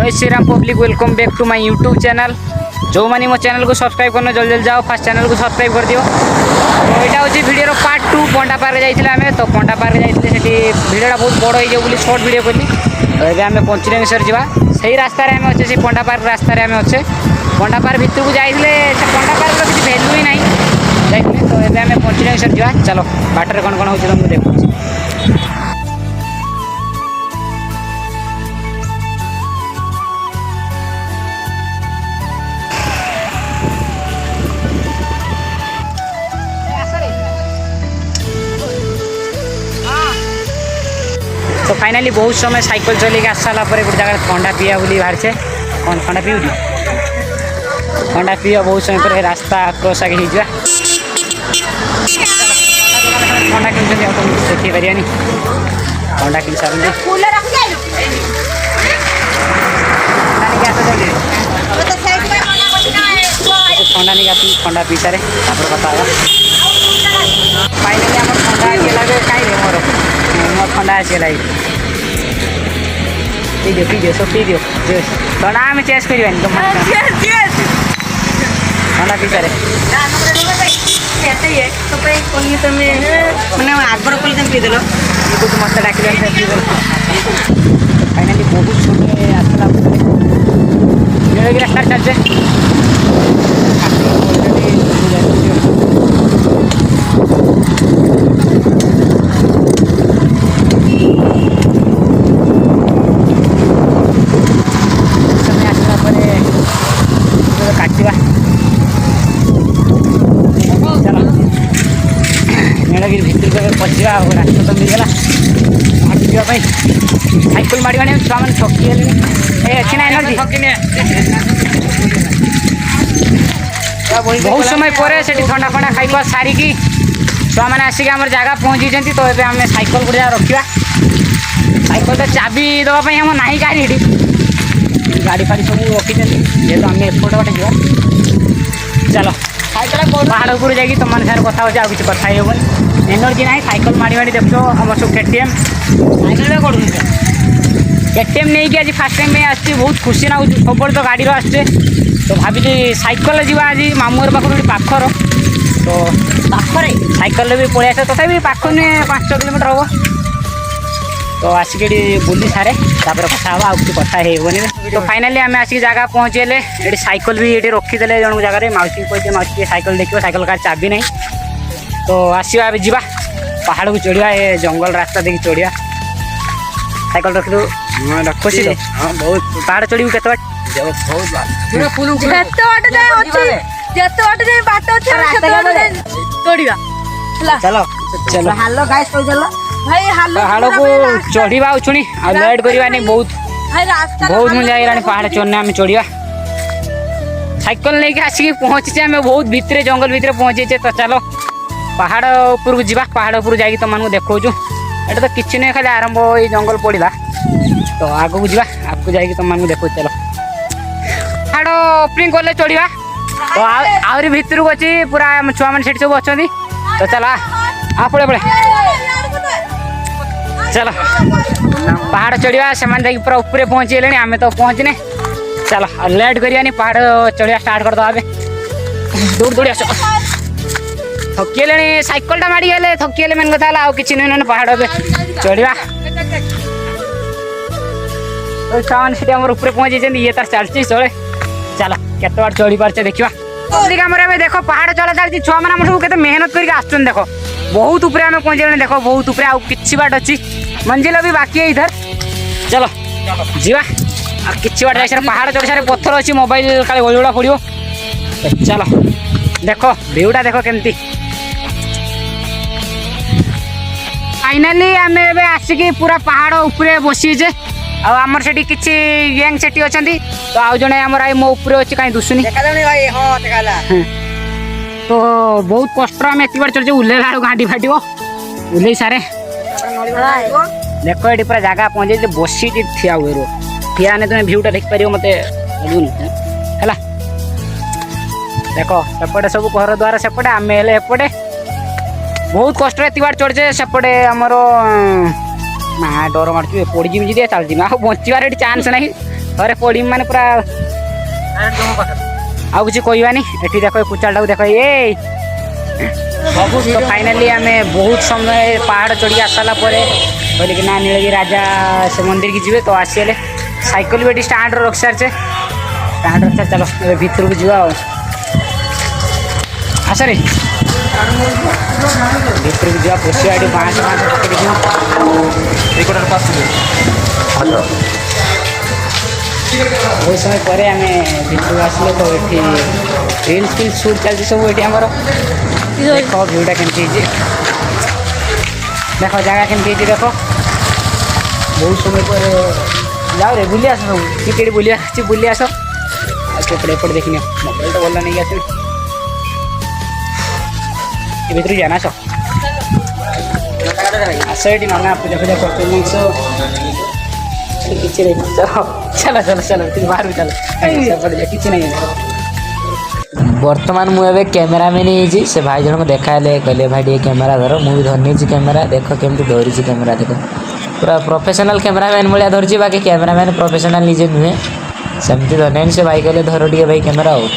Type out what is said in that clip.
जय Shri Ram public welcome back to my YouTube channel. जो मैंने मो चैनल को सब्सक्राइब करना जल्दी जल्दी जाओ, फास्ट चैनल को सब्सक्राइब कर दियो। तो यहाँ हूँ भिडियो पार्ट 2 पंडा पार्क जाइए आम। तो पंडा पार्क जाइए भिडियोटा बहुत बड़ हो सर्ट भिडियो कली। तो ये आम पंचलिंगेश्वर जावा से रास्तार आम अच्छे से पंडा पार्क रास्तार आम अच्छे। पंडा पार्क भितर को जाइए पंडा पार्क किसी भैल्यू ही ना जाइए। तो ये आम पंचलिंगेश्वर जावा। चलो बाटर कौन कौन हो तुमको देखो। तो फाइनाली बहुत समय साइकिल चलिए आस सारा गोटे जगह ठंडा पीवा बोली बाहर से कौन ठंडा पीऊ ठंडा पीवा बहुत समय पर रास्ता क्रॉस आगे हो ठंडा कि देखी पारे ठंडा कि सारे ठंडा नहीं आस ठंडा पी सारे कथा फाइनाली आम ठंडा लगे कहीं मोर मोर ठंडा आसगला पी दियो सब पी दियो ठंडा आम चेस कर ठंडा पी सारे आगर कल पीदेल मत डाक फाइनाली बहुत समय आसला रास्ता चलचे नीलगिरी भितर पशिया रास्ता तो मिलगला पीवाई साइकिल माड़ छुआ मैंने थकी अच्छी ना एनर्जी बहुत समय पर से ठंडा फंडा खाଇବା सारिकी छुआ मैंने आसिक आम जगह पहुँची। तो ये आम साइकिल गोटे जगह रखा साइकिल तो चाबी देवाई आम ना गाड़ी गाड़ी फाड़ी सब रखी जेहतु आम एपट बाटे जा चलो पहाड़ उपरू जाकि तुम मैंने सारे कथा हो किसी कथा हेबनी एनर्जी ना साइकिल माड़ी माड़ी देख आम सब केटीएम केटीएम नहीं कि आज फास्ट टाइम आसची बहुत खुशी ना सब तो गाड़ी आसचे। तो भाविली साइकिल जी आज मामूर पाखर पाखर तो पाखर साइकिल भी पलि आस तथा पाख नुहे 5 किलोमीटर हम। तो आसिक बुली सारे कथा हाँ किसी कथा हेबनी। तो फाइनाली आम आसिक जगह पहुँचेले ये साइकिल भी ये रखीदे जन जगह मौसी कहते मौसी साइकिल देखिए साइकिल कार चाबी नहीं। तो आसवा जा पहाड़ को चढ़ा ये जंगल रास्ता देखिए चढ़ा साइकिल रखी खुशी तो हाँ बहुत पहाड़ चढ़ू के चलो चलो पहाड़ को चढ़ा छुणी लेट करवा बहुत बहुत मजा आईला पहाड़ चढ़ने आम चढ़ा साइकिल लेके आसिक पहुँचे आम बहुत भितर जंगल भितर पहुँचे। तो चलो पहाड़ उपर को जा पहाड़ उपर जा तुमको देखो ये तो किसी नहीं खाली आरंभ ये जंगल पड़ा। तो आग को जा आगे जा तुमको देखो चलो पहाड़ ओपनिंग कले चढ़ा। तो आहरी भितर को अच्छी पूरा छुआ मैंने सब अच्छा। तो चलो आ पड़े पड़े चलो पहाड़ चढ़ा से पूरा ऊपर पहुँची गले आम तो पहुँचने। चलो लेट करिया पहाड़ चढ़ा स्टार्ट कर दे दौड़ दौड़ी आस थकी साइकिल माड़ी गले थकी मेन कथा आउ कि नुह पहाड़ चढ़ा। तो छुआ मैंने ऊपर पहुँची ये तार चलती चले चलो केत बार चढ़ी पार्चे देखा आम देख पहाड़ चला चलती छुआ मैंने सब के मेहनत करके आसुन देख बहुत ऊपर आम पहुँचे देख बहुत ऊपर आउ कि बाट अच्छी मंजिल भी बाकी है इधर। चलो जीवा कि बाट जा पहाड़ चढ़ सारे पत्थर अच्छी मोबाइल काले गलगुड़ा पड़ो। चलो देख भ्यूटा देख केमती फाइनाली आम ए आसिक पूरा पहाड़ उपरे बसीचे आमर से किसी गैंग से अच्छा। तो आउ जड़े आम मो उपर अच्छे कहीं दुसुनी तो बहुत कष्ट आम एत बार चलचे उल्लेला घाटी फाट उल्ले सारे देख ये पूरा जगह पहुँचे बसी ठिया हुए ठिया ने तुम्हें भ्यूटा देख पार मत है देख सेपटे सब घर द्वार सेपटे आम एपटे बहुत कष्ट एत चढ़चे सेपटे आमर ना डर मार्च पड़ी जी चलती ना बचार चान्स ना थे पड़ी माने पूरा आउ किसी कहवानी एठी देखो कुचाटा देख ये तो फाइनाली आम बहुत समय पहाड़ चढ़ी आसाला कहले कि ना नीलगिरी राजा से मंदिर की जीवे तो आसीगले साइकिल भी स्टाण्ड रख सारे स्टाण्ड रख चलो भितर को जीवा आस रे भितर को जीवा पोषिया ये बाँस बहुत समय पर आम भितर आसले तो ये रिल्स फिल्स सुट चलती सब ये आमर देख भ्यूटा केमती देख जगह केमती देख बहुत समय पर जाओ रे बुली आस सब टिकेट बुली आस एपटे एपटे देखनी मोबाइल तो भल नहीं आस भर जाना आस आस ये ना पूजा पूजा कर किसी नहीं चलो चलो चलो तुम बाहर चलो किसी नहीं बर्तमान मुझे कैमेरामैन ही से भाई जन को देखा कहले भाई ये कैमेरा धर मुझे धरनी कैमेरा देख केमती धरी कैमेरा देख पूरा प्रोफेशनल कैमेरामैन भाया धरची बाकी कैमेरामैन प्रोफेशनल निजे नुहे सेमती धरनी से भाई कहले धर टे भाई कैमेरा हो